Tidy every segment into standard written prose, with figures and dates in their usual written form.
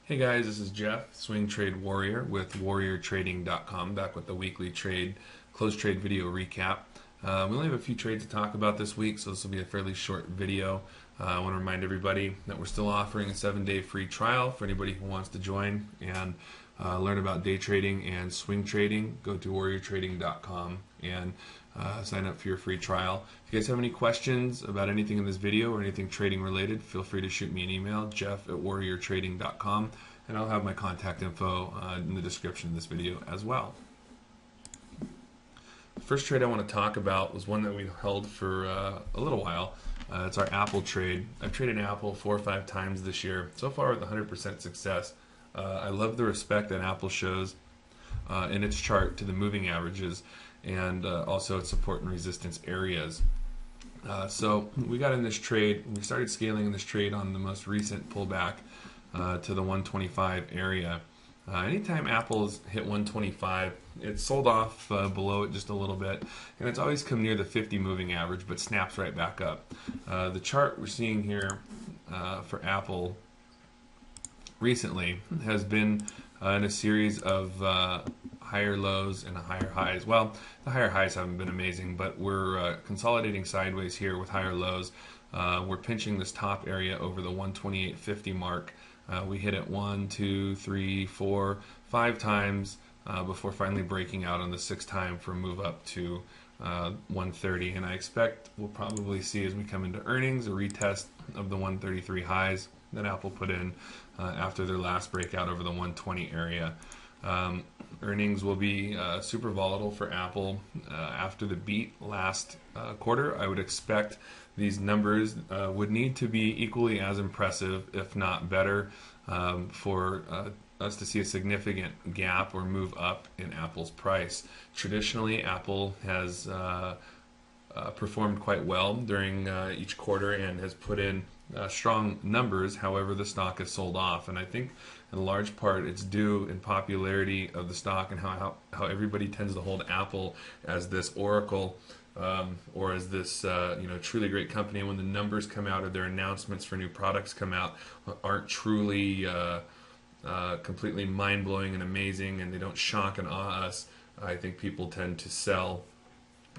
Hey guys, this is Jeff, Swing Trade Warrior with WarriorTrading.com, back with the weekly close trade video recap. We only have a few trades to talk about this week, so this will be a fairly short video. I want to remind everybody that we're still offering a 7-day free trial for anybody who wants to join and learn about day trading and swing trading. Go to WarriorTrading.com and sign up for your free trial. If you guys have any questions about anything in this video or anything trading related, feel free to shoot me an email, jeff@warriortrading.com, and I'll have my contact info in the description of this video as well. The first trade I want to talk about was one that we held for a little while. It's our Apple trade. I've traded Apple 4 or 5 times this year, so far with 100% success. I love the respect that Apple shows in its chart to the moving averages and also its support and resistance areas. So we got in this trade. We started scaling in this trade on the most recent pullback to the 125 area. Anytime Apple's hit 125, it's sold off below it just a little bit, and it's always come near the 50 moving average, but snaps right back up. The chart we're seeing here for Apple recently has been in a series of higher lows and higher highs. Well, the higher highs haven't been amazing, but we're consolidating sideways here with higher lows. We're pinching this top area over the 128.50 mark. We hit it 1, 2, 3, 4, 5 times before finally breaking out on the 6th time for a move up to 130. And I expect we'll probably see, as we come into earnings, a retest of the 133 highs that Apple put in after their last breakout over the 120 area. Earnings will be super volatile for Apple. After the beat last quarter, I would expect these numbers would need to be equally as impressive, if not better, for us to see a significant gap or move up in Apple's price. Traditionally, Apple has performed quite well during each quarter and has put in strong numbers. However, the stock has sold off, and I think in large part it's due in popularity of the stock and how everybody tends to hold Apple as this oracle or as this truly great company. And when the numbers come out or their announcements for new products come out aren't truly completely mind-blowing and amazing, and they don't shock and awe us, I think people tend to sell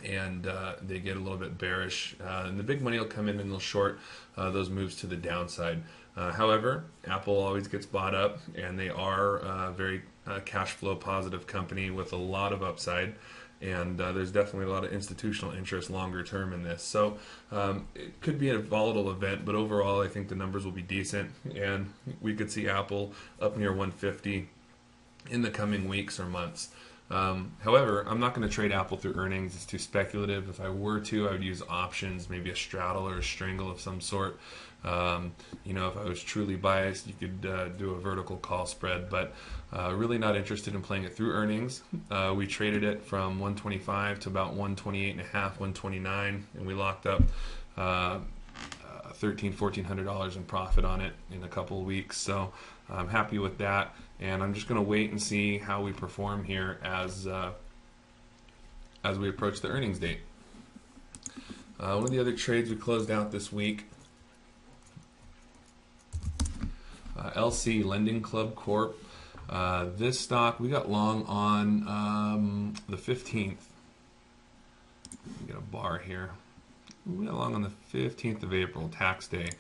and they get a little bit bearish, and the big money will come in and they'll short those moves to the downside. However, Apple always gets bought up, and they are a very cash flow positive company with a lot of upside, and there's definitely a lot of institutional interest longer term in this. So it could be a volatile event, but overall I think the numbers will be decent, and we could see Apple up near 150 in the coming weeks or months. However, I'm not going to trade Apple through earnings. It's too speculative. If I were to, I would use options, maybe a straddle or a strangle of some sort. If I was truly biased, you could do a vertical call spread, but really not interested in playing it through earnings. We traded it from 125 to about 128.5, 129, and we locked up $1,400 in profit on it in a couple of weeks. So I'm happy with that, and I'm just going to wait and see how we perform here as we approach the earnings date. One of the other trades we closed out this week, LC Lending Club Corp. This stock we got long on the 15th. Get a bar here. We got long on the 15th of April, tax day.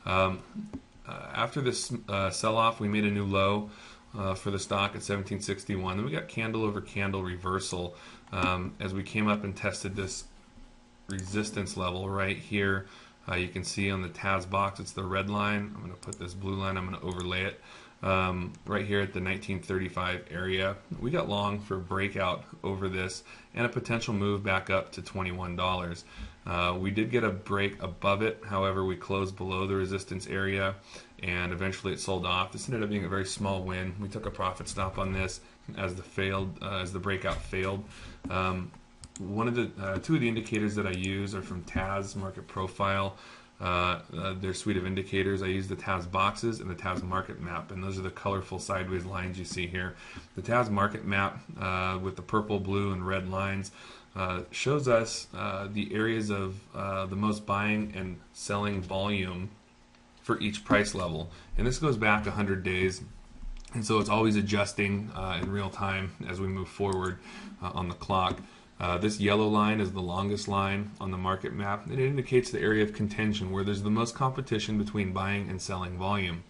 After this sell-off, we made a new low for the stock at 1761. Then we got candle over candle reversal as we came up and tested this resistance level right here. You can see on the TAS box, it's the red line. I'm going to put this blue line, I'm going to overlay it right here at the 1935 area. We got long for a breakout over this and a potential move back up to $21. We did get a break above it. However, we closed below the resistance area, and eventually it sold off. This ended up being a very small win. We took a profit stop on this as the breakout failed. One of the two of the indicators that I use are from TAS Market Profile. Their suite of indicators. I use the TAS boxes and the TAS market map, and those are the colorful sideways lines you see here. The TAS market map with the purple, blue, and red lines shows us the areas of the most buying and selling volume for each price level. And this goes back 100 days. and so it's always adjusting in real time as we move forward on the clock. This yellow line is the longest line on the market map, and it indicates the area of contention where there's the most competition between buying and selling volume.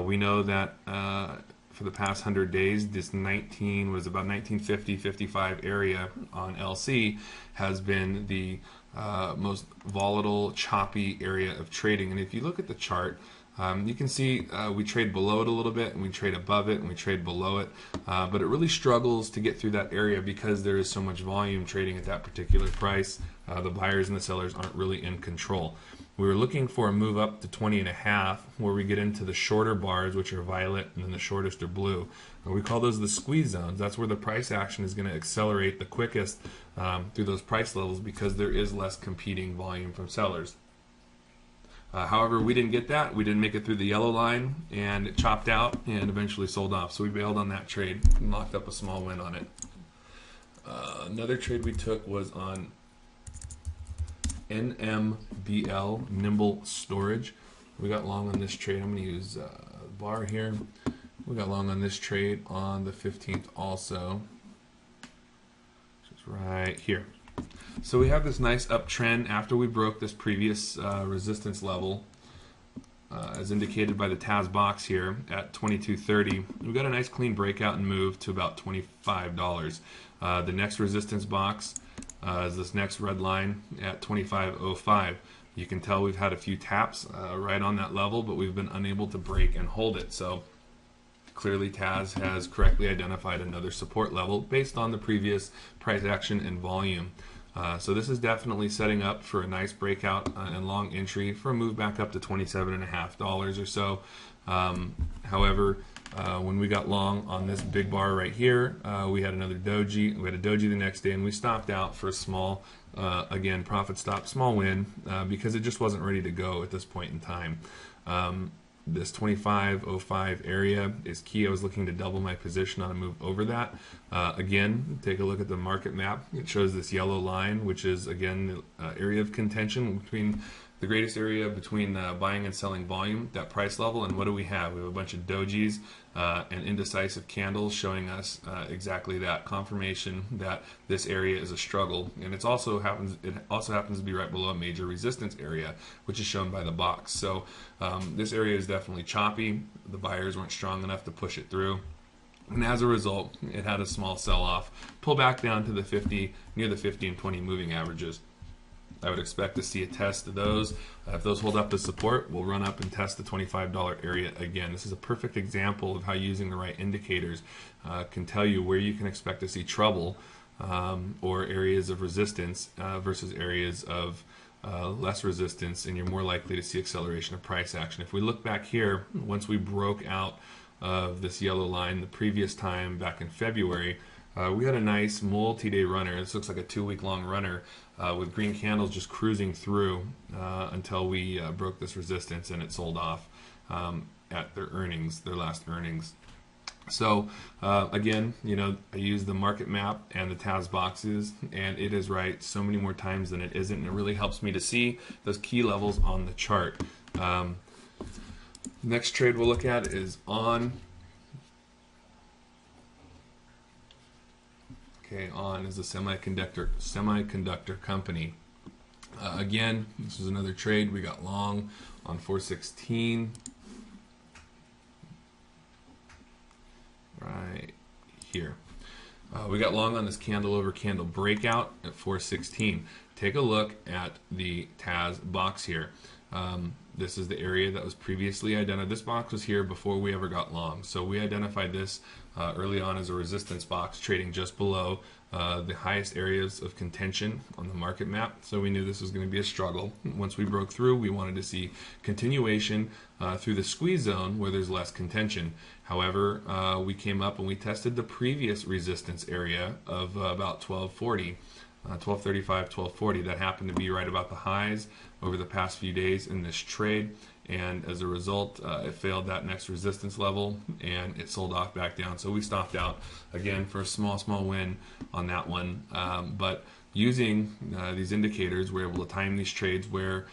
We know that for the past 100 days, this was about 1950-55 area on LC has been the most volatile, choppy area of trading. And if you look at the chart, you can see we trade below it a little bit, and we trade above it, and we trade below it, but it really struggles to get through that area because there is so much volume trading at that particular price. The buyers and the sellers aren't really in control. We were looking for a move up to 20.5, where we get into the shorter bars, which are violet, and then the shortest are blue. And we call those the squeeze zones. That's where the price action is going to accelerate the quickest through those price levels because there is less competing volume from sellers. However, we didn't get that. We didn't make it through the yellow line, and it chopped out and eventually sold off. So we bailed on that trade and locked up a small win on it. Another trade we took was on MOBL, Nimble Storage. We got long on this trade. I'm going to use bar here. We got long on this trade on the 15th also, which is right here. So we have this nice uptrend after we broke this previous resistance level, as indicated by the TAS box here at $22.30. We got a nice clean breakout and move to about $25. The next resistance box is this next red line at $25.05. You can tell we've had a few taps right on that level, but we've been unable to break and hold it. So clearly TAS has correctly identified another support level based on the previous price action and volume. So this is definitely setting up for a nice breakout and long entry for a move back up to $27.50 or so. However, when we got long on this big bar right here, we had another doji. We had a doji the next day, and we stopped out for a small, again, profit stop, small win, because it just wasn't ready to go at this point in time. This 25.05 area is key. I was looking to double my position on a move over that. Again, take a look at the market map. It shows this yellow line, which is, again, the area of contention between the greatest area between buying and selling volume, that price level. And what do we have? We have a bunch of dojis and indecisive candles showing us exactly that confirmation that this area is a struggle. And it also happens to be right below a major resistance area, which is shown by the box. So this area is definitely choppy. The buyers weren't strong enough to push it through. And as a result, it had a small sell-off, pull back down to the 50, near the 50 and 20 moving averages. I would expect to see a test of those. If those hold up as support, we'll run up and test the $25 area again. This is a perfect example of how using the right indicators can tell you where you can expect to see trouble or areas of resistance versus areas of less resistance, and you're more likely to see acceleration of price action. If we look back here, once we broke out of this yellow line the previous time back in February, we had a nice multi-day runner. This looks like a 2-week-long runner with green candles just cruising through until we broke this resistance, and it sold off at their earnings, their last earnings. So again, you know, I use the market map and the TAS boxes, and it is right so many more times than it isn't, and it really helps me to see those key levels on the chart. Next trade we'll look at is on. Okay, On is a semiconductor company. Again, this is another trade. We got long on 416. Right here. We got long on this candle over candle breakout at 416. Take a look at the TAS box here. This is the area that was previously identified. This box was here before we ever got long. So we identified this early on as a resistance box, trading just below the highest areas of contention on the market map. So we knew this was going to be a struggle. Once we broke through, we wanted to see continuation through the squeeze zone where there's less contention. However, we came up and we tested the previous resistance area of about 1240. 1235, 1240. That happened to be right about the highs over the past few days in this trade, and as a result, it failed that next resistance level and it sold off back down. So we stopped out again for a small win on that one. But using these indicators, we're able to time these trades where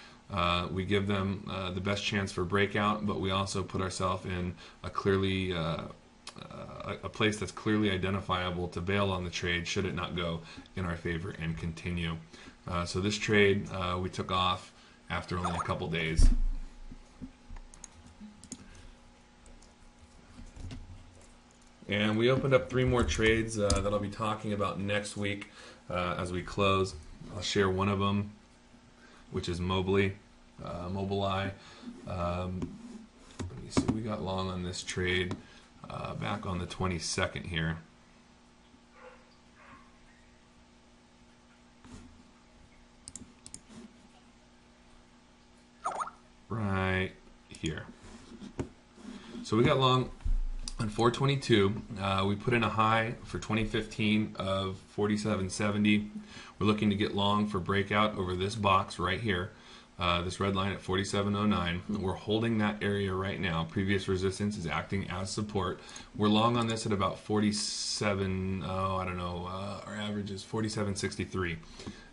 we give them the best chance for breakout, but we also put ourselves in a clearly a place that's clearly identifiable to bail on the trade should it not go in our favor and continue. So this trade we took off after only a couple days. And we opened up 3 more trades that I'll be talking about next week as we close. I'll share one of them, which is MOBL. Let me see, we got long on this trade back on the 22nd here. Right here. So we got long on 422. We put in a high for 2015 of 47.70. We're looking to get long for breakout over this box right here, this red line at 47.09. We're holding that area right now. Previous resistance is acting as support. We're long on this at about 47. I don't know. Our average is 47.63.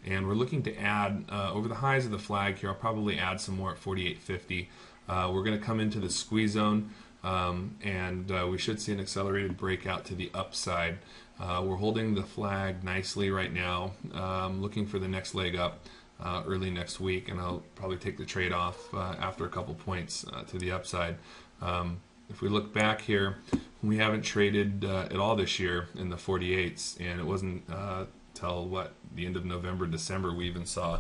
And we're looking to add over the highs of the flag here. I'll probably add some more at 48.50. We're going to come into the squeeze zone, and we should see an accelerated breakout to the upside. We're holding the flag nicely right now, looking for the next leg up early next week, and I'll probably take the trade off after a couple points to the upside. If we look back here, we haven't traded at all this year in the 48s, and it wasn't till the end of November, December we even saw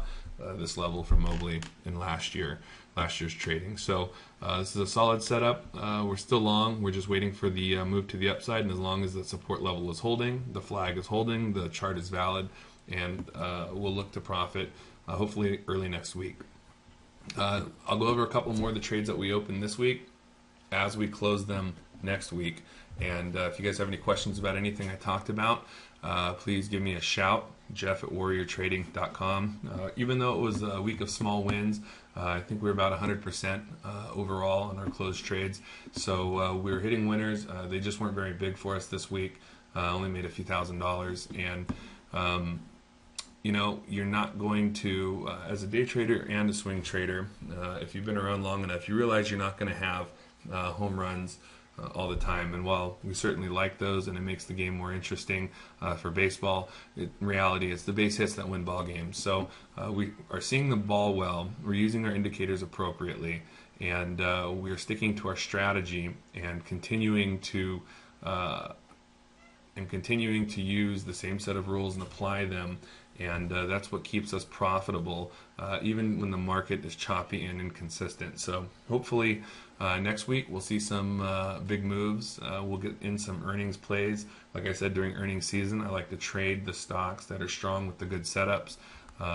this level from MOBL in last year's trading. So this is a solid setup. We're still long. We're just waiting for the move to the upside, and as long as the support level is holding, the flag is holding, the chart is valid, and we'll look to profit hopefully early next week. I'll go over a couple more of the trades that we opened this week as we close them next week. And if you guys have any questions about anything I talked about, please give me a shout, jeff@warriortrading.com. Even though it was a week of small wins, I think we're about 100% overall on our closed trades. So we're hitting winners. They just weren't very big for us this week. Only made a few $1,000s. And you know, you're not going to, as a day trader and a swing trader, if you've been around long enough, you realize you're not going to have home runs all the time. And while we certainly like those and it makes the game more interesting for baseball, in reality it's the base hits that win ball games. So we are seeing the ball well, we're using our indicators appropriately, and we're sticking to our strategy and continuing to use the same set of rules and apply them. And that's what keeps us profitable, even when the market is choppy and inconsistent. So hopefully next week we'll see some big moves. We'll get in some earnings plays. Like I said, during earnings season, I like to trade the stocks that are strong with the good setups.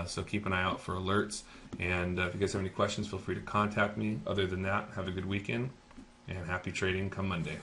So keep an eye out for alerts. And if you guys have any questions, feel free to contact me. Other than that, have a good weekend and happy trading come Monday.